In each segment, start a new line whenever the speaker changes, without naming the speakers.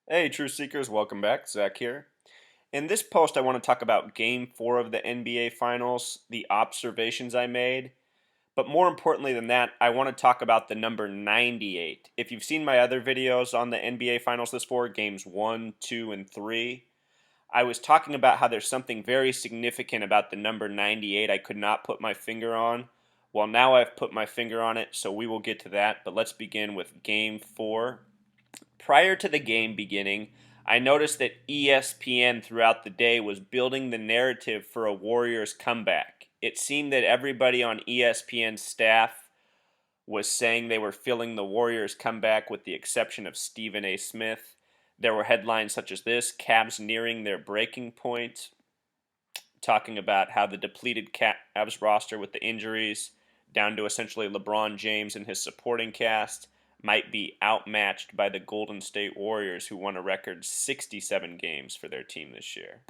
Hey, Truth Seekers, welcome back. Zach here. In this post, I want to talk about Game 4 of the NBA Finals, the observations I made, but more importantly than that, I want to talk about the number 98. If you've seen my other videos on the NBA Finals this for Games 1, 2, and 3, I was talking about how there's something very significant about the number 98 I could not put my finger on. Well, now I've put my finger on it, so we will get to that, but let's begin with Game 4. Prior to the game beginning, I noticed that ESPN throughout the day was building the narrative for a Warriors comeback. It seemed that everybody on ESPN's staff was saying they were feeling the Warriors comeback with the exception of Stephen A. Smith. There were headlines such as this: Cavs nearing their breaking point, talking about how the depleted Cavs roster with the injuries down to essentially LeBron James and his supporting cast might be outmatched by the Golden State Warriors, who won a record 67 games for their team this year.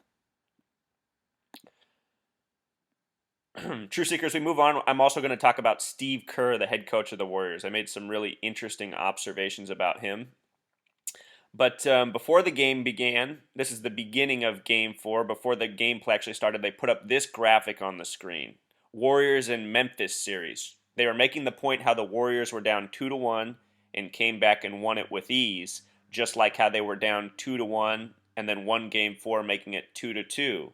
True Seekers, we move on. I'm also going to talk about Steve Kerr, the head coach of the Warriors. I made some really interesting observations about him. But before the game began, this is the beginning of Game 4. Before the gameplay actually started, they put up this graphic on the screen. Warriors and Memphis series. They were making the point how the Warriors were down 2-1 and came back and won it with ease, just like how they were down 2-1 and then won Game 4, making it 2-2.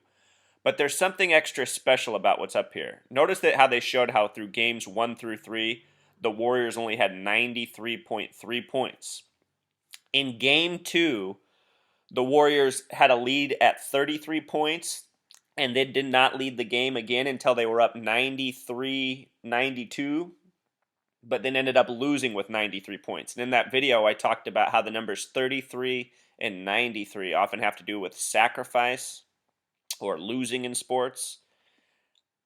But there's something extra special about what's up here. Notice that how they showed how through games 1 through 3, the Warriors only had 93.3 points. In Game 2, the Warriors had a lead at 33 points, and they did not lead the game again until they were up 93-92, but then ended up losing with 93 points. And in that video, I talked about how the numbers 33 and 93 often have to do with sacrifice or losing in sports.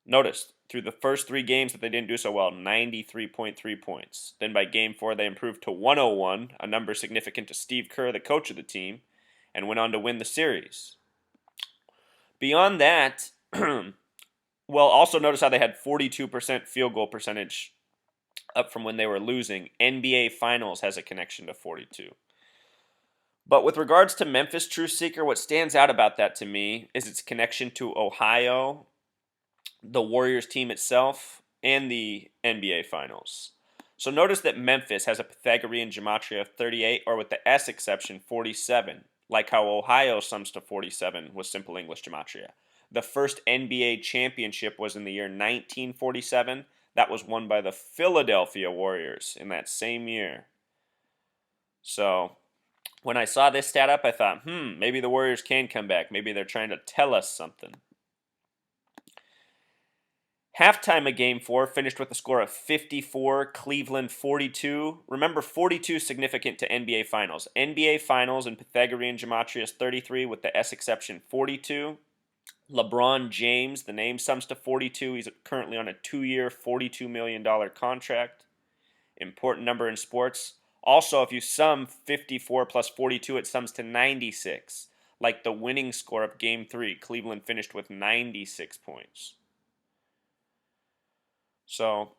Notice, through the first 3 games that they didn't do so well, 93.3 points. Then by Game 4, they improved to 101, a number significant to Steve Kerr, the coach of the team, and went on to win the series. Beyond that, also notice how they had 42% field goal percentage up from when they were losing. NBA Finals has a connection to 42. But with regards to Memphis, Truth Seeker, what stands out about that to me is its connection to Ohio, the Warriors team itself, and the NBA Finals. So notice that Memphis has a Pythagorean gematria of 38, or with the S exception, 47, like how Ohio sums to 47 with simple English gematria. The first NBA championship was in the year 1947. That was won by the Philadelphia Warriors in that same year. So when I saw this stat up, I thought, maybe the Warriors can come back. Maybe they're trying to tell us something. Halftime of Game 4 finished with a score of 54, Cleveland 42. Remember, 42 is significant to NBA Finals. NBA Finals in Pythagorean gematria is 33 with the S exception 42. LeBron James, the name sums to 42. He's currently on a 2-year, $42 million contract. Important number in sports. Also, if you sum 54 plus 42, it sums to 96. Like the winning score of Game 3, Cleveland finished with 96 points. So,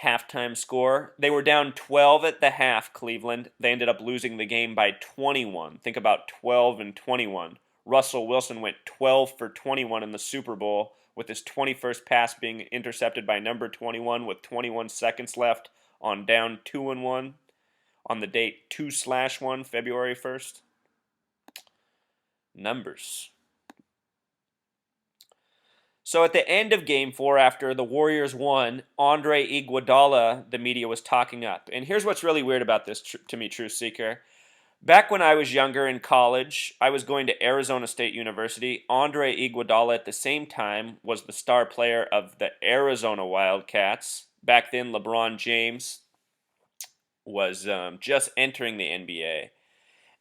halftime score. They were down 12 at the half, Cleveland. They ended up losing the game by 21. Think about 12 and 21. Russell Wilson went 12 for 21 in the Super Bowl, with his 21st pass being intercepted by number 21 with 21 seconds left on down 2-1 on the date 2/1, February 1st. Numbers. So at the end of Game 4, after the Warriors won, Andre Iguodala, the media was talking up. And here's what's really weird about this to me, Truth Seeker. Back when I was younger in college, I was going to Arizona State University. Andre Iguodala at the same time was the star player of the Arizona Wildcats. Back then, LeBron James was just entering the NBA.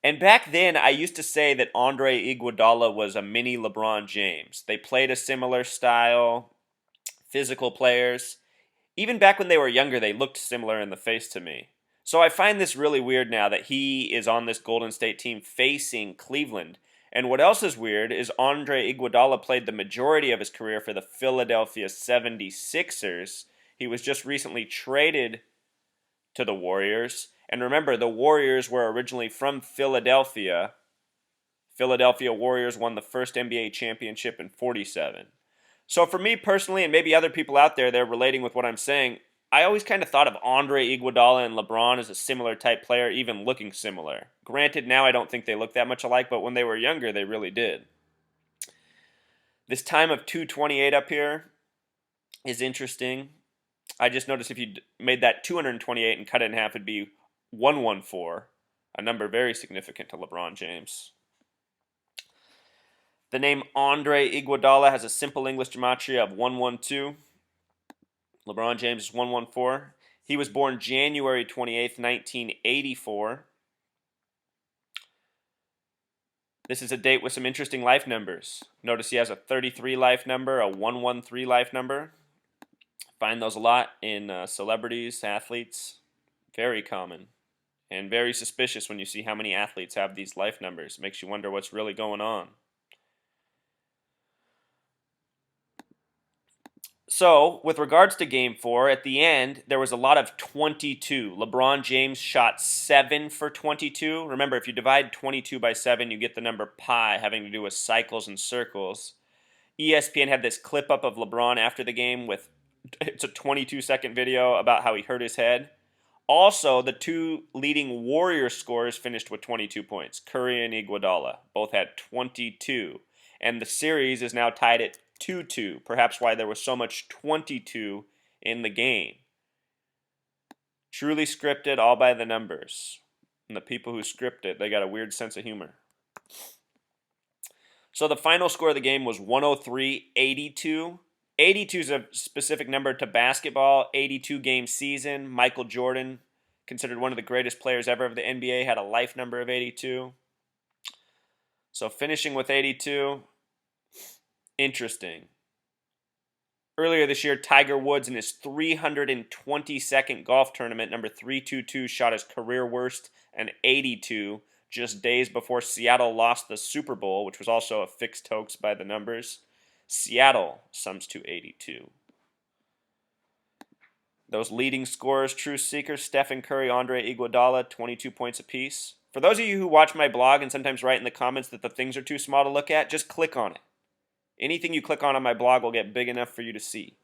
And back then, I used to say that Andre Iguodala was a mini LeBron James. They played a similar style, physical players. Even back when they were younger, they looked similar in the face to me. So I find this really weird now that he is on this Golden State team facing Cleveland. And what else is weird is Andre Iguodala played the majority of his career for the Philadelphia 76ers. He was just recently traded to the Warriors. And remember, the Warriors were originally from Philadelphia. Philadelphia Warriors won the first NBA championship in 47. So for me personally, and maybe other people out there, they're relating with what I'm saying, I always kind of thought of Andre Iguodala and LeBron as a similar type player, even looking similar. Granted, now I don't think they look that much alike, but when they were younger, they really did. This time of 228 up here is interesting. I just noticed if you made that 228 and cut it in half, it'd be 114, a number very significant to LeBron James. The name Andre Iguodala has a simple English gematria of 112. LeBron James is 114. He was born January 28th, 1984. This is a date with some interesting life numbers. Notice he has a 33 life number, a 113 life number. Find those a lot in celebrities, athletes. Very common. And very suspicious when you see how many athletes have these life numbers. Makes you wonder what's really going on. So, with regards to Game 4, at the end, there was a lot of 22. LeBron James shot 7 for 22. Remember, if you divide 22 by 7, you get the number pi, having to do with cycles and circles. ESPN had this clip up of LeBron after the game with, it's a 22-second video about how he hurt his head. Also, the two leading Warriors scorers finished with 22 points. Curry and Iguodala both had 22. And the series is now tied at 2-2, perhaps why there was so much 22 in the game. Truly scripted, all by the numbers. And the people who script it, they got a weird sense of humor. So the final score of the game was 103-82. 82 is a specific number to basketball. 82-game season. Michael Jordan, considered one of the greatest players ever of the NBA, had a life number of 82. So finishing with 82, interesting. Earlier this year, Tiger Woods in his 322nd golf tournament, number 322, shot his career worst, an 82, just days before Seattle lost the Super Bowl, which was also a fixed hoax by the numbers. Seattle sums to 82. Those leading scorers, true seekers, Stephen Curry, Andre Iguodala, 22 points apiece. For those of you who watch my blog and sometimes write in the comments that the things are too small to look at, just click on it. Anything you click on my blog will get big enough for you to see.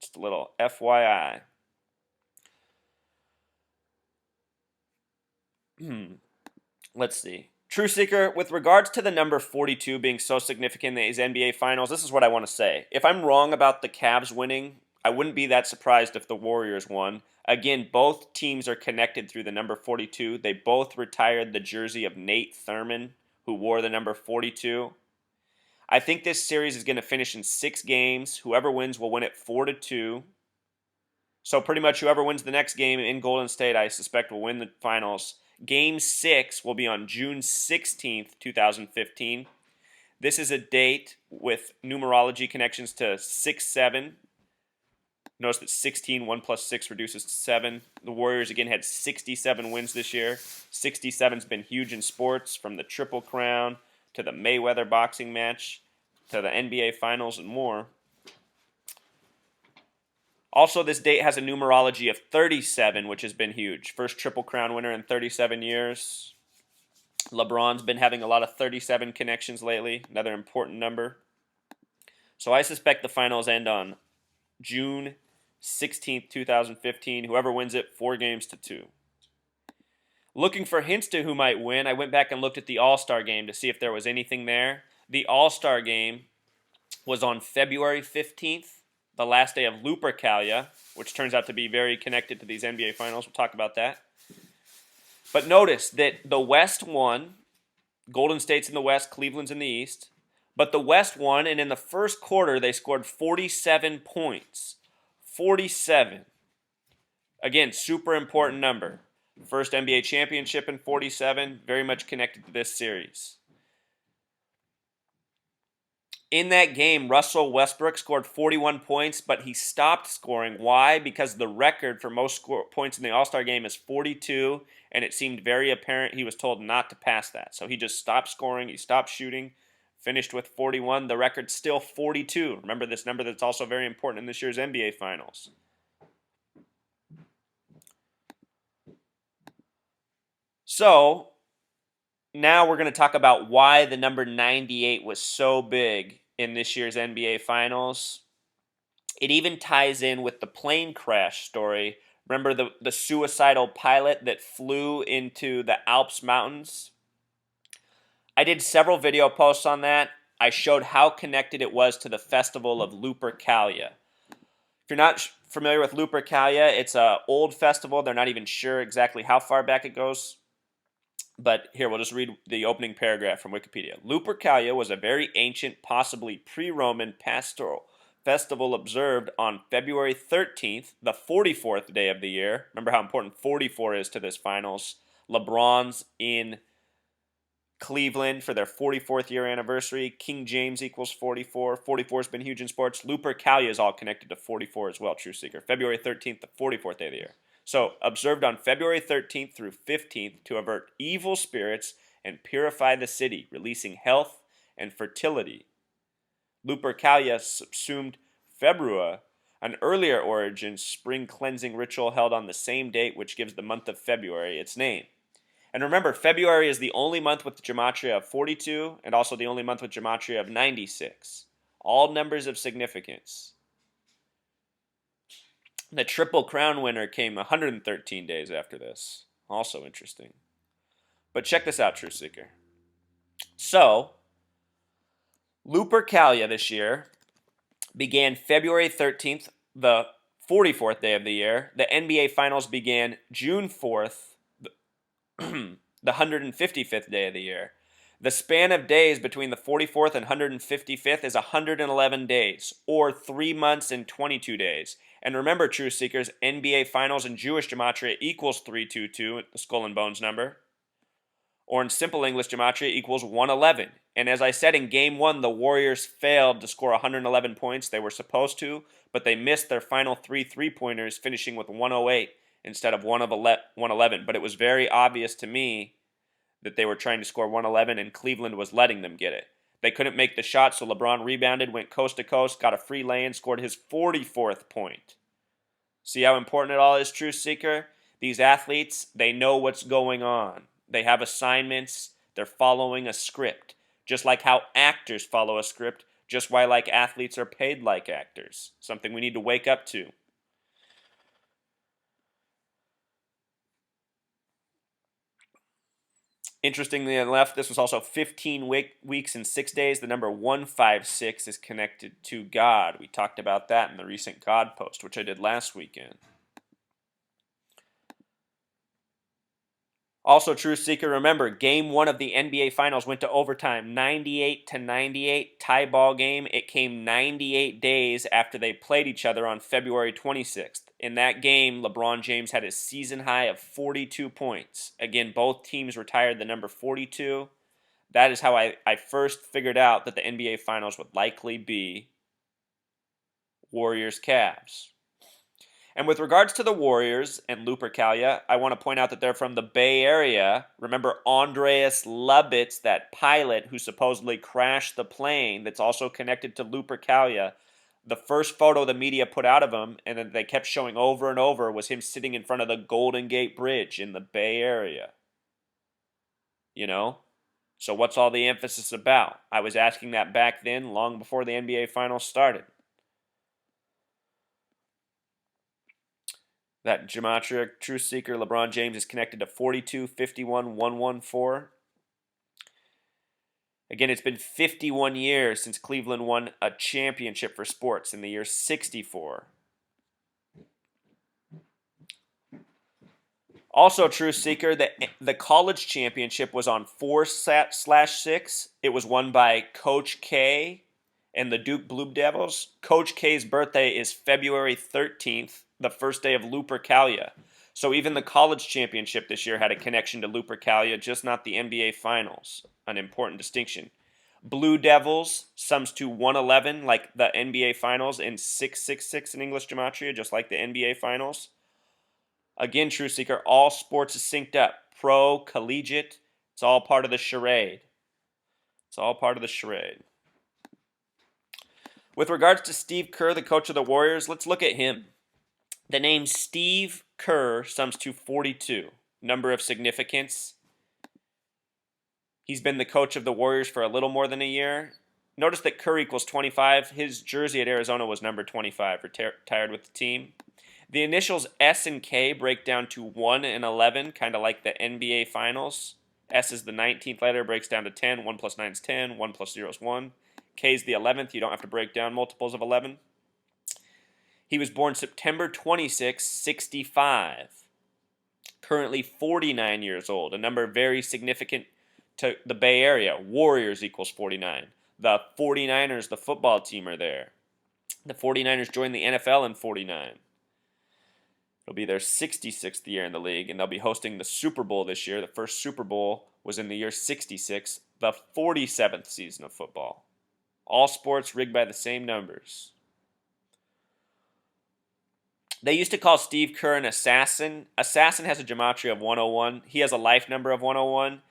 Just a little FYI. Let's see. True Seeker, with regards to the number 42 being so significant in these NBA Finals, this is what I want to say. If I'm wrong about the Cavs winning, I wouldn't be that surprised if the Warriors won. Again, both teams are connected through the number 42. They both retired the jersey of Nate Thurman, who wore the number 42. I think this series is going to finish in 6 games. Whoever wins will win it 4-2. So pretty much whoever wins the next game in Golden State, I suspect, will win the finals. Game 6 will be on June 16th, 2015. This is a date with numerology connections to 6-7. Notice that 16, 1 plus 6 reduces to 7. The Warriors, again, had 67 wins this year. 67's been huge in sports, from the Triple Crown to the Mayweather boxing match, to the NBA Finals, and more. Also, this date has a numerology of 37, which has been huge. First Triple Crown winner in 37 years. LeBron's been having a lot of 37 connections lately, another important number. So I suspect the finals end on June 16th, 2015. Whoever wins it, 4-2. Looking for hints to who might win, I went back and looked at the All-Star game to see if there was anything there. The All-Star game was on February 15th, the last day of Lupercalia, which turns out to be very connected to these NBA Finals. We'll talk about that. But notice that the West won. Golden State's in the West, Cleveland's in the East. But the West won, and in the first quarter, they scored 47 points. 47. Again, super important number. First NBA championship in 47, very much connected to this series. In that game, Russell Westbrook scored 41 points, but he stopped scoring. Why? Because the record for most points in the All-Star game is 42, and it seemed very apparent he was told not to pass that. So he just stopped scoring, he stopped shooting, finished with 41. The record's still 42. Remember this number that's also very important in this year's NBA Finals. So now we're going to talk about why the number 98 was so big in this year's NBA Finals. It even ties in with the plane crash story. Remember the suicidal pilot that flew into the Alps Mountains? I did several video posts on that. I showed how connected it was to the festival of Lupercalia. If you're not familiar with Lupercalia, it's an old festival. They're not even sure exactly how far back it goes. But here, we'll just read the opening paragraph from Wikipedia. Lupercalia was a very ancient, possibly pre-Roman pastoral festival observed on February 13th, the 44th day of the year. Remember how important 44 is to this finals. LeBron's in Cleveland for their 44th year anniversary. King James equals 44. 44 has been huge in sports. Lupercalia is all connected to 44 as well, True Seeker. February 13th, the 44th day of the year. So, observed on February 13th through 15th to avert evil spirits and purify the city, releasing health and fertility. Lupercalia subsumed Februa, an earlier origin spring cleansing ritual held on the same date, which gives the month of February its name. And remember, February is the only month with gematria of 42 and also the only month with gematria of 96. All numbers of significance. The Triple Crown winner came 113 days after this. Also interesting. But check this out, True Seeker. So, Lupercalia this year began February 13th, the 44th day of the year. The NBA Finals began June 4th, the 155th day of the year. The span of days between the 44th and 155th is 111 days, or 3 months and 22 days. And remember, True Seekers, NBA Finals in Jewish gematria equals 322, the skull and bones number. Or in simple English gematria equals 111. And as I said in Game 1, the Warriors failed to score 111 points. They were supposed to, but they missed their final 3 three-pointers, finishing with 108 instead of 111. But it was very obvious to me that they were trying to score 111, and Cleveland was letting them get it. They couldn't make the shot, so LeBron rebounded, went coast to coast, got a free lay-in, scored his 44th point. See how important it all is, True Seeker? These athletes, they know what's going on. They have assignments. They're following a script. Just like how actors follow a script, just why like athletes are paid like actors. Something we need to wake up to. Interestingly enough, this was also 15 weeks and 6 days. The number 156 is connected to God. We talked about that in the recent God post, which I did last weekend. Also, True Seeker, remember, Game 1 of the NBA Finals went to overtime, 98-98, tie ball game. It came 98 days after they played each other on February 26th. In that game, LeBron James had his season high of 42 points. Again, both teams retired the number 42. That is how I first figured out that the NBA Finals would likely be Warriors-Cavs. And with regards to the Warriors and Lupercalia, I want to point out that they're from the Bay Area. Remember Andreas Lubitz, that pilot who supposedly crashed the plane that's also connected to Lupercalia. The first photo the media put out of him, and then they kept showing over and over, was him sitting in front of the Golden Gate Bridge in the Bay Area. You know? So what's all the emphasis about? I was asking that back then, long before the NBA Finals started. That gematria True Seeker LeBron James is connected to 42, 51, 114. Again, it's been 51 years since Cleveland won a championship for sports in the year 64. Also, True Seeker, the college championship was on 4/6. It was won by Coach K and the Duke Blue Devils. Coach K's birthday is February 13th, the first day of Lupercalia. So even the college championship this year had a connection to Lupercalia, just not the NBA Finals. An important distinction. Blue Devils sums to 111 like the NBA Finals and 666 in English gematria, just like the NBA Finals. Again, True Seeker, all sports is synced up. Pro, collegiate, it's all part of the charade. It's all part of the charade. With regards to Steve Kerr, the coach of the Warriors, let's look at him. The name Steve Kerr sums to 42. Number of significance, He's been the coach of the Warriors for a little more than a year. Notice that Curry equals 25. His jersey at Arizona was number 25, retired with the team. The initials S and K break down to 1 and 11, kind of like the NBA Finals. S is the 19th letter, breaks down to 10. 1 plus 9 is 10. 1 plus 0 is 1. K is the 11th. You don't have to break down multiples of 11. He was born September 26, 65. Currently 49 years old, a number very significant to the Bay Area. Warriors equals 49. The 49ers, the football team, are there. The 49ers joined the NFL in 49. It'll be their 66th year in the league, and they'll be hosting the Super Bowl this year. The first Super Bowl was in the year 66, the 47th season of football. All sports rigged by the same numbers. They used to call Steve Kerr an assassin. Assassin has a gematria of 101. He has a life number of 101.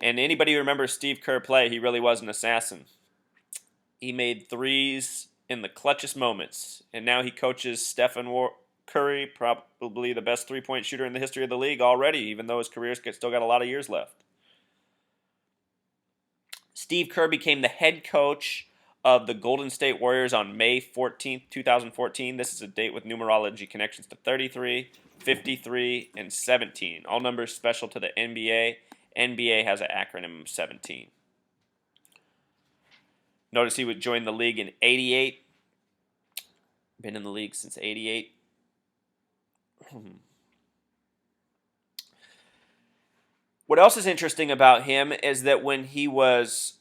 And anybody who remembers Steve Kerr play, he really was an assassin. He made threes in the clutchest moments. And now he coaches Stephen Curry, probably the best three-point shooter in the history of the league already, even though his career's still got a lot of years left. Steve Kerr became the head coach of the Golden State Warriors on May 14th, 2014. This is a date with numerology connections to 33, 53, and 17. All numbers special to the NBA. NBA has an acronym of 17. Notice he would join the league in 88. Been in the league since 88. What else is interesting about him is that when he was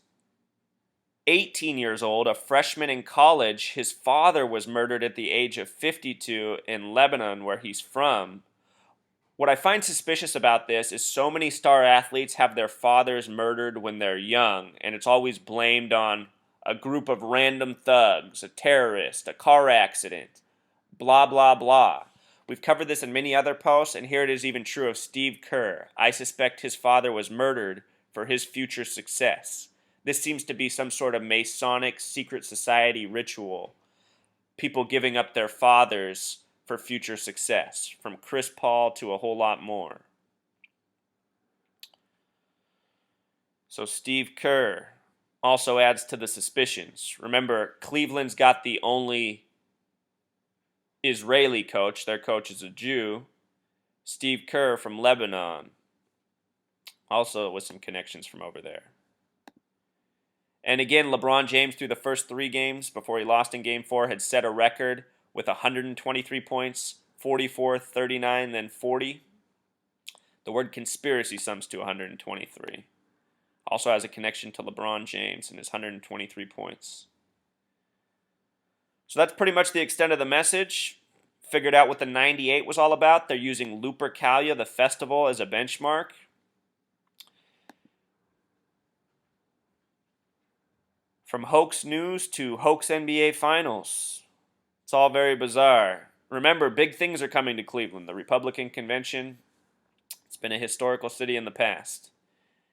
18 years old, a freshman in college, his father was murdered at the age of 52 in Lebanon, where he's from. What I find suspicious about this is so many star athletes have their fathers murdered when they're young, and it's always blamed on a group of random thugs, a terrorist, a car accident, blah, blah, blah. We've covered this in many other posts, and here it is even true of Steve Kerr. I suspect his father was murdered for his future success. This seems to be some sort of Masonic secret society ritual. People giving up their fathers for future success, from Chris Paul to a whole lot more. So Steve Kerr also adds to the suspicions. Remember, Cleveland's got the only Israeli coach. Their coach is a Jew. Steve Kerr from Lebanon. Also with some connections from over there. And again, LeBron James, through the first 3 games before he lost in Game 4, had set a record with 123 points, 44, 39, then 40. The word conspiracy sums to 123. Also has a connection to LeBron James and his 123 points. So that's pretty much the extent of the message. Figured out what the 98 was all about. They're using Lupercalia, the festival, as a benchmark. From hoax news to hoax NBA Finals. It's all very bizarre. Remember, big things are coming to Cleveland. The Republican convention. It's been a historical city in the past.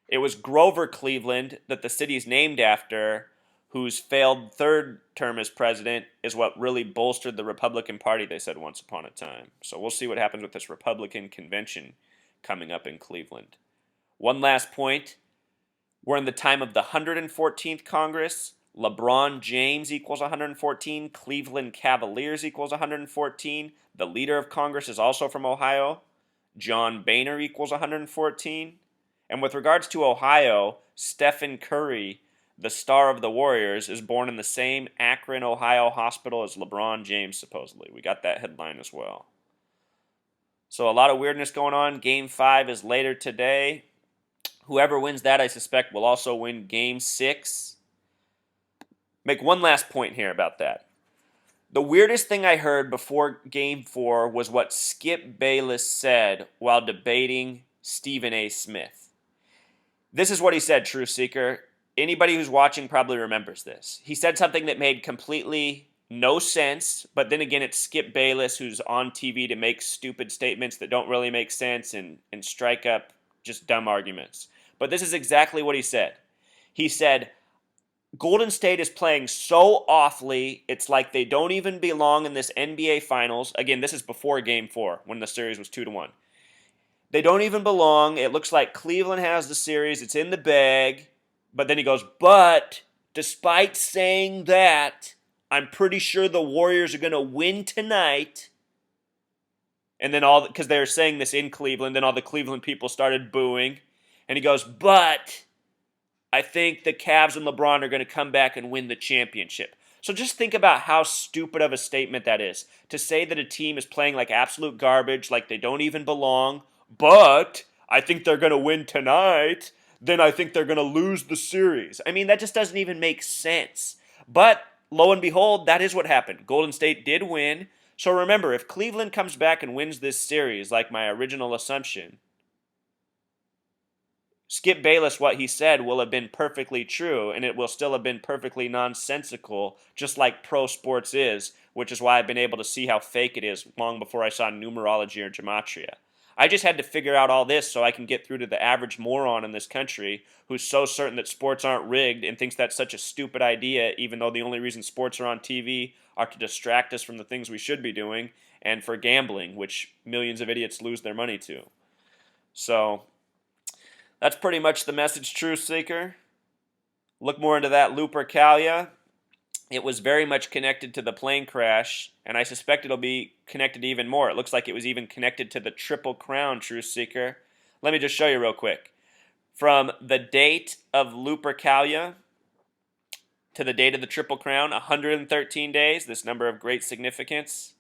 It was Grover Cleveland, that the city's named after, whose failed third term as president is what really bolstered the Republican Party, they said once upon a time. So we'll see what happens with this Republican convention coming up in Cleveland. One last point. We're in the time of the 114th Congress. LeBron James equals 114. Cleveland Cavaliers equals 114. The leader of Congress is also from Ohio. John Boehner equals 114. And with regards to Ohio, Stephen Curry, the star of the Warriors, is born in the same Akron, Ohio hospital as LeBron James, supposedly. We got that headline as well. So a lot of weirdness going on. Game 5 is later today. Whoever wins that, I suspect, will also win Game 6. Make one last point here about that. The weirdest thing I heard before Game 4 was what Skip Bayless said while debating Stephen A. Smith. This is what he said, True Seeker. Anybody who's watching probably remembers this. He said something that made completely no sense, but then again, it's Skip Bayless who's on TV to make stupid statements that don't really make sense and strike up just dumb arguments. But this is exactly what he said. He said, Golden State is playing so awfully, it's like they don't even belong in this NBA Finals. Again, this is before Game 4, when the series was 2-1. They don't even belong. It looks like Cleveland has the series. It's in the bag. But then he goes, but despite saying that, I'm pretty sure the Warriors are going to win tonight. And then because they were saying this in Cleveland, then all the Cleveland people started booing. And he goes, but I think the Cavs and LeBron are going to come back and win the championship. So just think about how stupid of a statement that is. To say that a team is playing like absolute garbage, like they don't even belong, but I think they're going to win tonight, then I think they're going to lose the series. I mean, that just doesn't even make sense. But lo and behold, that is what happened. Golden State did win. So remember, if Cleveland comes back and wins this series, like my original assumption, Skip Bayless, what he said will have been perfectly true, and it will still have been perfectly nonsensical, just like pro sports is, which is why I've been able to see how fake it is long before I saw numerology or gematria. I just had to figure out all this so I can get through to the average moron in this country who's so certain that sports aren't rigged and thinks that's such a stupid idea, even though the only reason sports are on TV are to distract us from the things we should be doing and for gambling, which millions of idiots lose their money to. So that's pretty much the message, Truth Seeker. Look more into that Lupercalia. It was very much connected to the plane crash, and I suspect it'll be connected even more. It looks like it was even connected to the Triple Crown, Truth Seeker. Let me just show you real quick. From the date of Lupercalia to the date of the Triple Crown, 113 days, this number of great significance.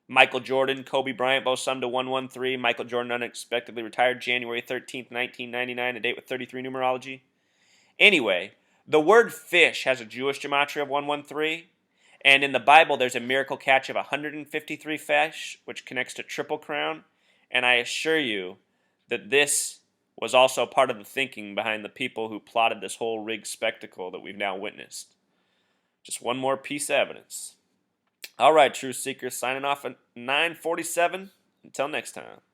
Michael Jordan, Kobe Bryant both summed to 113. Michael Jordan unexpectedly retired January 13th, 1999, a date with 33 numerology. Anyway, the word fish has a Jewish gematria of 113, and in the Bible there's a miracle catch of 153 fish, which connects to Triple Crown, and I assure you that this was also part of the thinking behind the people who plotted this whole rigged spectacle that we've now witnessed. Just one more piece of evidence. All right, Truth Seekers, signing off at 9:47. Until next time.